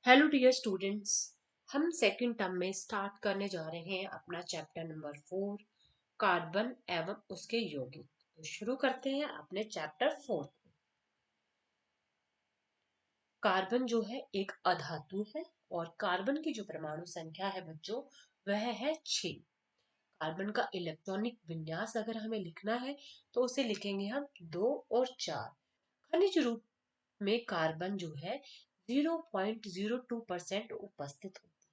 Hello dear students. हम second term में start करने जा रहे हैं अपना चैप्टर नंबर 4, कार्बन एवं उसके यौगिक। तो शुरू करते हैं अपने चैप्टर 4 को। कार्बन जो है एक अधातु है और कार्बन की जो परमाणु संख्या है बच्चों वह है 6। कार्बन का इलेक्ट्रॉनिक विन्यास अगर हमें लिखना है तो उसे लिखेंगे हम 2 और 4। खनिज रूप में कार्बन जो है 0.02% उपस्थित होती है।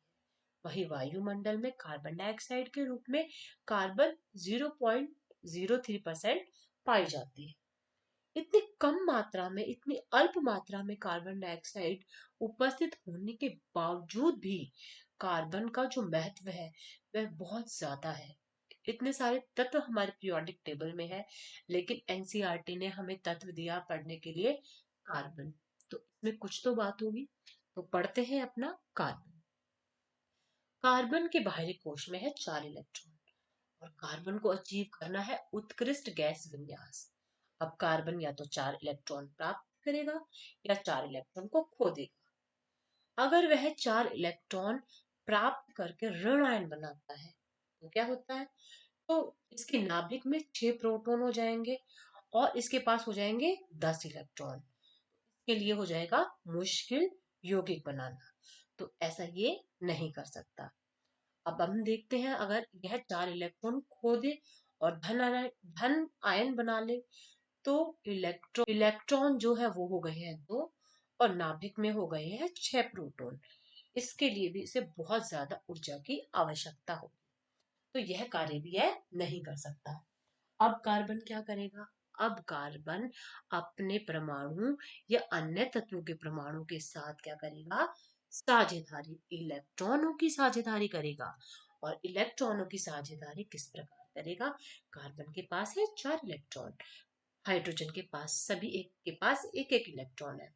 वही वायुमंडल में कार्बन डाइऑक्साइड के रूप में कार्बन 0.03% पाई जाती है। इतनी कम मात्रा में, इतनी अल्प मात्रा में कार्बन डाइऑक्साइड उपस्थित होने के बावजूद भी कार्बन का जो महत्व है वह बहुत ज्यादा है। इतने सारे तत्व हमारे पीरियोडिक टेबल में है, लेकिन एनसीईआरटी ने हमें तत्व दिया पढ़ने के लिए कार्बन। तो इसमें कुछ तो बात होगी, तो पढ़ते हैं अपना कार्बन। कार्बन के बाहरी कोश में है 4 इलेक्ट्रॉन और कार्बन को अचीव करना है उत्कृष्ट गैस विन्यास। अब कार्बन या तो 4 इलेक्ट्रॉन प्राप्त करेगा या 4 इलेक्ट्रॉन को खो देगा। अगर वह 4 इलेक्ट्रॉन प्राप्त करके ऋण आयन बनाता है तो क्या होता है? तो इसके नाभिक में 6 प्रोटॉन हो जाएंगे और इसके पास हो जाएंगे 10 इलेक्ट्रॉन। के लिए हो जाएगा मुश्किल यौगिक बनाना, तो ऐसा ये नहीं कर सकता। अब हम देखते हैं, अगर यह 4 इलेक्ट्रॉन खो दे और धन आयन बना ले तो इलेक्ट्रॉन जो है वो हो गए हैं 2 और नाभिक में हो गए हैं 6 प्रोटॉन। इसके लिए भी इसे बहुत ज्यादा ऊर्जा की आवश्यकता होगी, तो यह कार्य भी यह नहीं कर सकता। अब कार्बन क्या करेगा? अब कार्बन अपने परमाणु या अन्य तत्वों के परमाणु के साथ क्या करेगा? साझेदारी, इलेक्ट्रॉनों की साझेदारी करेगा। और इलेक्ट्रॉनों की साझेदारी किस प्रकार करेगा? कार्बन के पास है 4 इलेक्ट्रॉन, हाइड्रोजन के पास सभी एक के पास एक एक इलेक्ट्रॉन है।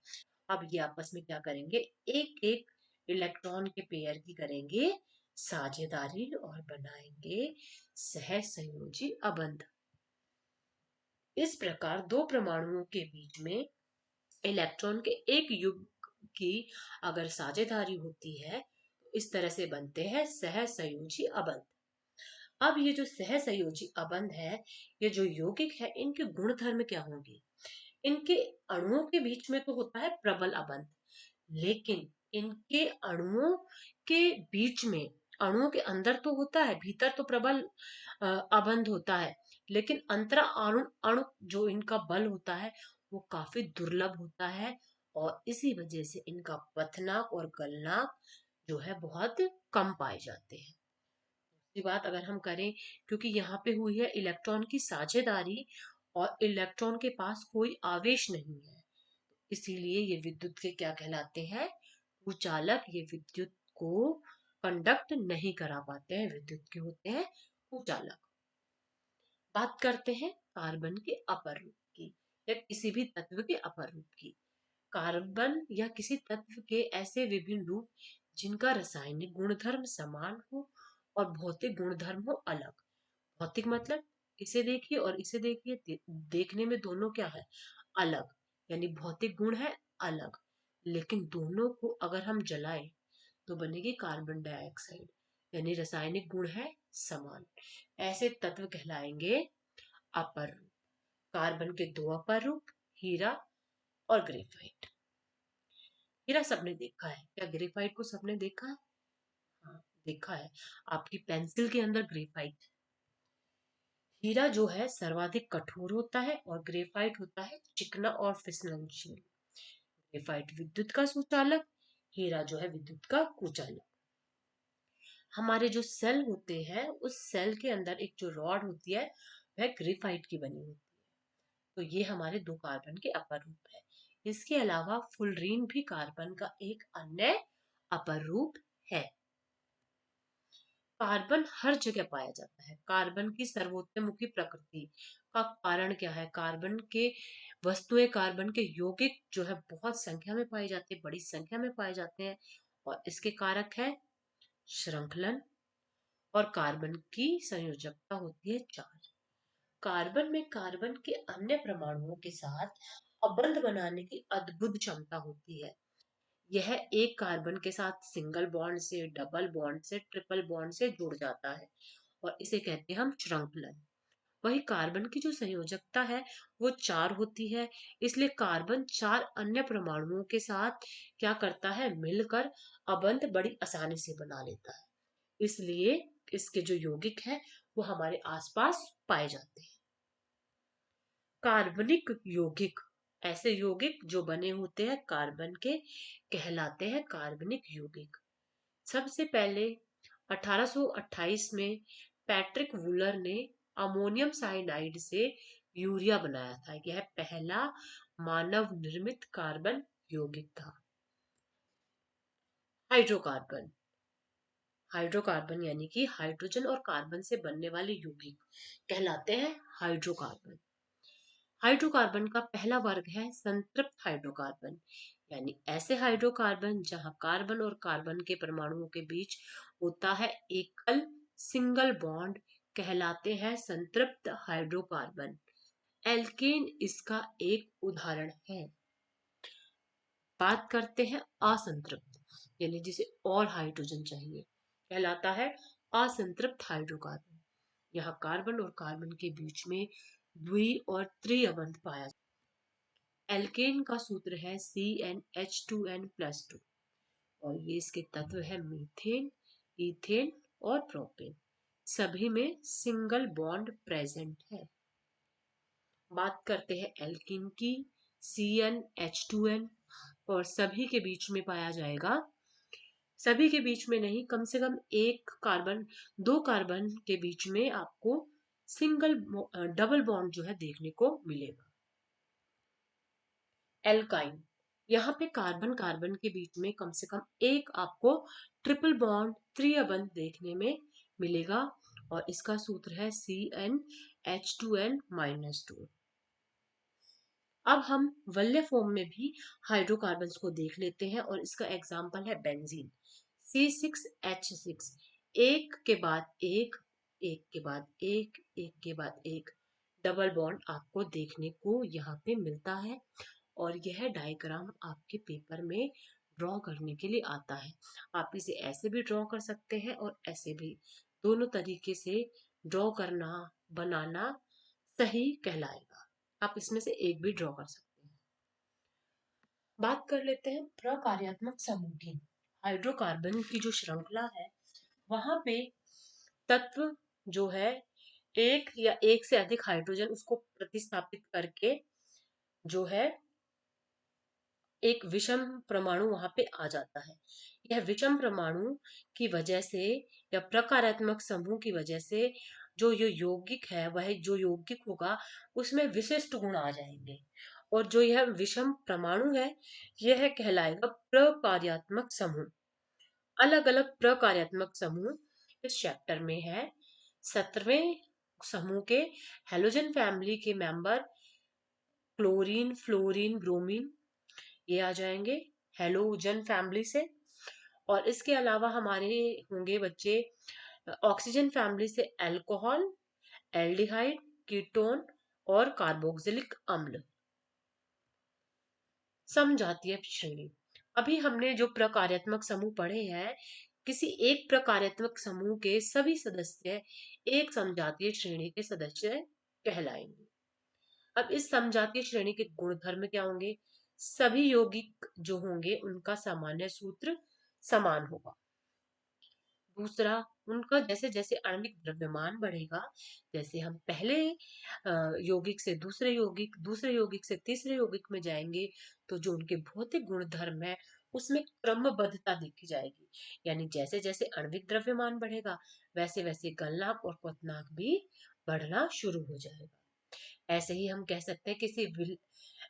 अब ये आपस में क्या करेंगे? एक एक इलेक्ट्रॉन के पेयर की करेंगे साझेदारी और बनाएंगे सह संयोजी अबंध। इस प्रकार दो परमाणुओं के बीच में इलेक्ट्रॉन के एक युग्म की अगर साझेदारी होती है तो इस तरह से बनते हैं सहसंयोजी अबंध। अब ये जो सहसंयोजी अबंध है, ये जो यौगिक है, इनके गुणधर्म क्या होंगे? इनके अणुओं के बीच में तो होता है प्रबल अबंध, लेकिन इनके अणुओं के बीच में, अणुओं के अंदर तो होता है, भीतर तो प्रबल अबंध होता है, लेकिन अंतरा अणु अणु जो इनका बल होता है वो काफी दुर्लभ होता है और इसी वजह से इनका पथनाक और गलनाक जो है बहुत कम पाए जाते हैं। दूसरी बात अगर हम करें, क्योंकि यहाँ पे हुई है इलेक्ट्रॉन की साझेदारी और इलेक्ट्रॉन के पास कोई आवेश नहीं है, इसीलिए ये विद्युत के क्या कहलाते हैं? कुचालक। ये विद्युत को कंडक्ट नहीं करा पाते हैं, विद्युत के होते हैं कुचालक। बात करते हैं कार्बन के अपर रूप की या किसी भी तत्व के अपर रूप की। कार्बन या किसी तत्व के ऐसे विभिन्न रूप जिनका रासायनिक गुणधर्म समान हो और भौतिक गुणधर्म हो अलग। भौतिक मतलब इसे देखिए और इसे देखिए, देखने में दोनों क्या है? अलग, यानी भौतिक गुण है अलग, लेकिन दोनों को अगर हम जलाएं तो बनेगी कार्बन डाइऑक्साइड, यानी रासायनिक गुण है समान। ऐसे तत्व कहलाएंगे अपर रूप। कार्बन के दो अपर रूप, हीरा और ग्रेफाइट। हीरा सबने देखा है, क्या ग्रेफाइट को सबने देखा है? हाँ, देखा है। आपकी पेंसिल के अंदर ग्रेफाइट। हीरा जो है सर्वाधिक कठोर होता है और ग्रेफाइट होता है चिकना और फिसलनशील। ग्रेफाइट विद्युत का सुचालक, हीरा जो है विद्युत का कुचालक। हमारे जो सेल होते हैं उस सेल के अंदर एक जो रॉड होती है वह ग्रेफाइट की बनी होती है। तो ये हमारे दो कार्बन के अपर रूप है। इसके अलावा फुलरीन भी कार्बन का एक अन्य अपर रूप है। कार्बन हर जगह पाया जाता है। कार्बन की सर्वोत्तमुखी प्रकृति का कारण क्या है? कार्बन के वस्तुएं, कार्बन के यौगिक जो है बहुत संख्या में पाए जाते हैं, बड़ी संख्या में पाए जाते हैं और इसके कारक है श्रृंखलन और कार्बन की संयोजकता होती है 4। कार्बन में कार्बन के अन्य परमाणुओं के साथ अबंध बनाने की अद्भुत क्षमता होती है। यह एक कार्बन के साथ सिंगल बॉन्ड से, डबल बॉन्ड से, ट्रिपल बॉन्ड से जुड़ जाता है और इसे कहते हैं हम श्रृंखलन। वही कार्बन की जो संयोजकता है वो 4 होती है, इसलिए कार्बन 4 अन्य परमाणुओं के साथ क्या करता है, मिलकर अबंध बड़ी आसानी से बना लेता है। इसलिए इसके जो यौगिक है वो हमारे आसपास पाए जाते हैं। कार्बनिक यौगिक, ऐसे यौगिक जो बने होते हैं कार्बन के, कहलाते हैं कार्बनिक यौगिक। सबसे पहले 1828 में पैट्रिक वूलर ने अमोनियम साइनाइड से यूरिया बनाया था। यह पहला मानव निर्मित कार्बन यौगिक था। हाइड्रोकार्बन, हाइड्रोकार्बन यानी कि हाइड्रोजन और कार्बन से बनने वाले यौगिक कहलाते हैं हाइड्रोकार्बन। हाइड्रोकार्बन का पहला वर्ग है संतृप्त हाइड्रोकार्बन, यानी ऐसे हाइड्रोकार्बन जहां कार्बन और कार्बन के परमाणुओं के बीच होता है एकल सिंगल बॉन्ड, कहलाते हैं संतृप्त हाइड्रोकार्बन। एल्केन इसका एक उदाहरण है। बात करते हैं असंतृप्त, यानी जिसे और हाइड्रोजन चाहिए, कहलाता है असंतृप्त हाइड्रोकार्बन। यहाँ कार्बन और कार्बन के बीच में द्वि और त्रिअबंध पाया जाता है। एल्केन का सूत्र है CnH2n+2 और ये इसके तत्व है मीथेन, इथेन और प्रोपेन। सभी में सिंगल बॉन्ड प्रेजेंट है। बात करते हैं एल्कीन की, CnH2n, और सभी के बीच में पाया जाएगा, सभी के बीच में नहीं, कम से कम एक कार्बन, दो कार्बन के बीच में आपको सिंगल डबल बॉन्ड जो है देखने को मिलेगा। एल्काइन, यहाँ पे कार्बन कार्बन के बीच में कम से कम एक आपको ट्रिपल बॉन्ड त्रिअबंध देखने में मिलेगा और इसका सूत्र है CnH2n-2। अब हम वल्य फॉर्म में भी हाइड्रोकार्बन्स को देख लेते हैं और इसका एग्जाम्पल है बेंजीन, C6H6। एक के बाद एक, एक के बाद एक, एक के बाद एक डबल बॉन्ड आपको देखने को यहाँ पे मिलता है और यह डायग्राम आपके पेपर में ड्रॉ करने के लिए आता है। आप इसे ऐसे भी ड्रॉ कर सकते हैं और ऐसे भी, दोनों तरीके से ड्रॉ करना, बनाना सही कहलाएगा। आप इसमें से एक भी ड्रॉ कर सकते हैं। बात कर लेते हैं प्रकार्यात्मक समूह की। हाइड्रोकार्बन की जो श्रृंखला है वहां पे तत्व जो है एक या एक से अधिक हाइड्रोजन उसको प्रतिस्थापित करके जो है एक विषम परमाणु वहां पे आ जाता है। यह विषम परमाणु की वजह से या प्रकारात्मक समूह की वजह से जो ये यौगिक है, वह जो यौगिक होगा उसमें विशिष्ट गुण आ जाएंगे और जो यह विषम परमाणु है यह कहलाएगा प्रकार्यात्मक समूह। अलग अलग प्रकार्यात्मक समूह इस चैप्टर में है। 17वें समूह के हेलोजन फैमिली के मेंबर क्लोरीन, फ्लोरीन, ब्रोमीन ये आ जाएंगे हेलोजन फैमिली से। और इसके अलावा हमारे होंगे बच्चे ऑक्सीजन फैमिली से अल्कोहल, एल्डिहाइड, कीटोन और कार्बोक्सिलिक अम्ल। समजातीय श्रेणी, अभी हमने जो प्रकार्यात्मक समूह पढ़े हैं, किसी एक प्रकार्यात्मक समूह के सभी सदस्य एक समजातीय श्रेणी के सदस्य कहलाएंगे। अब इस समजातीय श्रेणी के गुणधर्म क्या होंगे? सभी यौगिक जो होंगे उनका सामान्य सूत्र समान होगा। दूसरा, उनका जैसे जैसे आणविक द्रव्यमान बढ़ेगा, जैसे हम पहले यौगिक से दूसरे यौगिक, दूसरे यौगिक से तीसरे यौगिक में जाएंगे, तो जो उनके भौतिक गुणधर्म है उसमें क्रमबद्धता देखी जाएगी। यानी जैसे जैसे आणविक द्रव्यमान बढ़ेगा वैसे वैसे गलनांक और क्वथनांक भी बढ़ना शुरू हो जाएगा। ऐसे ही हम कह सकते हैं किसी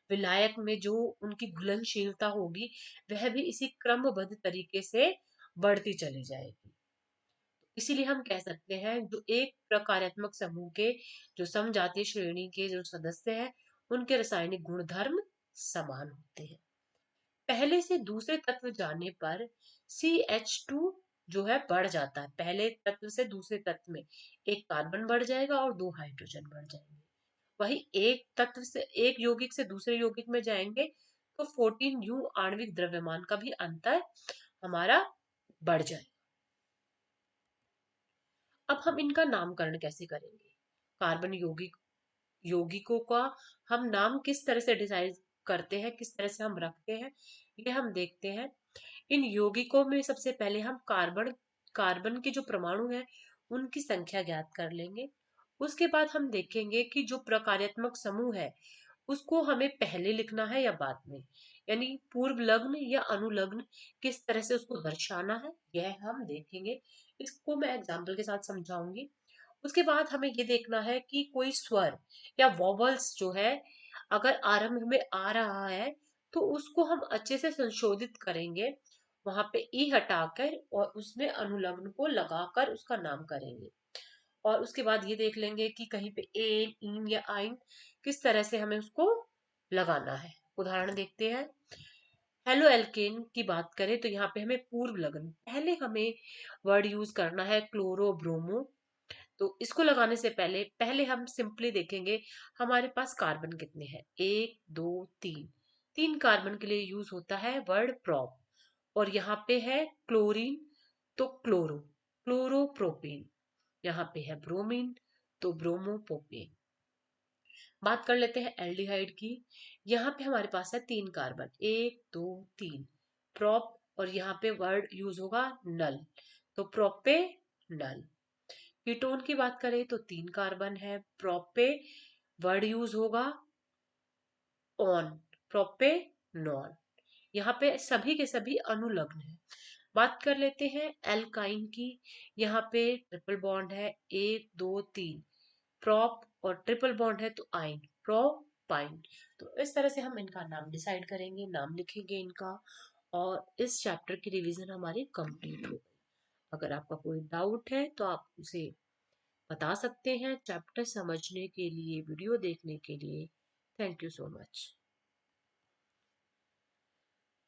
विलायक में जो उनकी घुलनशीलता होगी वह भी इसी क्रमबद्ध तरीके से बढ़ती चली जाएगी। इसीलिए हम कह सकते हैं जो एक प्रकार्यात्मक समूह के जो समजातीय श्रेणी के जो सदस्य हैं उनके रासायनिक गुणधर्म समान होते हैं। पहले से दूसरे तत्व जाने पर CH2 जो है बढ़ जाता है। पहले तत्व से दूसरे तत्व में एक कार्बन बढ़ जाएगा और दो हाइड्रोजन बढ़ जाएंगे। वही एक तत्व से एक यौगिक से दूसरे यौगिक में जाएंगे तो 14U आणविक द्रव्यमान का भी अंतर हमारा बढ़ जाए। अब हम इनका नामकरण कैसे करेंगे? कार्बन यौगिकों का हम नाम किस तरह से डिसाइड करते हैं, किस तरह से हम रखते हैं, ये हम देखते हैं। इन यौगिकों में सबसे पहले हम कार्बन कार्बन के जो परमाणु हैं उनकी संख्या ज्ञात कर लेंगे। उसके बाद हम देखेंगे कि जो प्रकार्यात्मक समूह है उसको हमें पहले लिखना है या बाद में, यानी पूर्व लग्न या अनुलग्न, किस तरह से उसको दर्शाना है यह हम देखेंगे। इसको मैं एग्जाम्पल के साथ समझाऊंगी। उसके बाद हमें ये देखना है कि कोई स्वर या वॉवल्स जो है अगर आरंभ में आ रहा है तो उसको हम अच्छे से संशोधित करेंगे, वहां पे ई हटाकर और उसमें अनुलग्न को लगाकर उसका नाम करेंगे। और उसके बाद ये देख लेंगे कि कहीं पे एन इन या आइन किस तरह से हमें उसको लगाना है। उदाहरण देखते हैं। हेलो एल्केन की बात करें तो यहाँ पे हमें पूर्व लग्न, पहले हमें वर्ड यूज करना है क्लोरो ब्रोमो। तो इसको लगाने से पहले पहले हम सिंपली देखेंगे हमारे पास कार्बन कितने हैं, एक दो तीन। तीन कार्बन के लिए यूज होता है वर्ड प्रोप। और यहाँ पे है क्लोरीन तो क्लोरो, क्लोरोप्रोपेन। यहाँ पे है ब्रोमीन तो ब्रोमोप्रोपेन। बात कर लेते हैं एल्डिहाइड की। यहाँ पे हमारे पास है तीन कार्बन, एक दो तीन, प्रोप। और यहाँ पे वर्ड यूज होगा नल तो प्रोपे नल। कीटोन की बात करें तो तीन कार्बन है, प्रोपे, वर्ड यूज होगा ऑन, प्रोपे नॉन। यहाँ पे सभी के सभी अनुलग्न है। बात कर लेते हैं एल्काइन की। यहाँ पे ट्रिपल बॉन्ड है, एक दो तीन, प्रोप, और ट्रिपल बॉन्ड है तो आइन, प्रोपाइन। तो इस तरह से हम इनका नाम डिसाइड करेंगे, नाम लिखेंगे इनका। और इस चैप्टर की रिवीजन हमारी कंप्लीट हो गई। अगर आपका कोई डाउट है तो आप उसे बता सकते हैं। चैप्टर समझने के लिए, वीडियो देखने के लिए थैंक यू सो मच।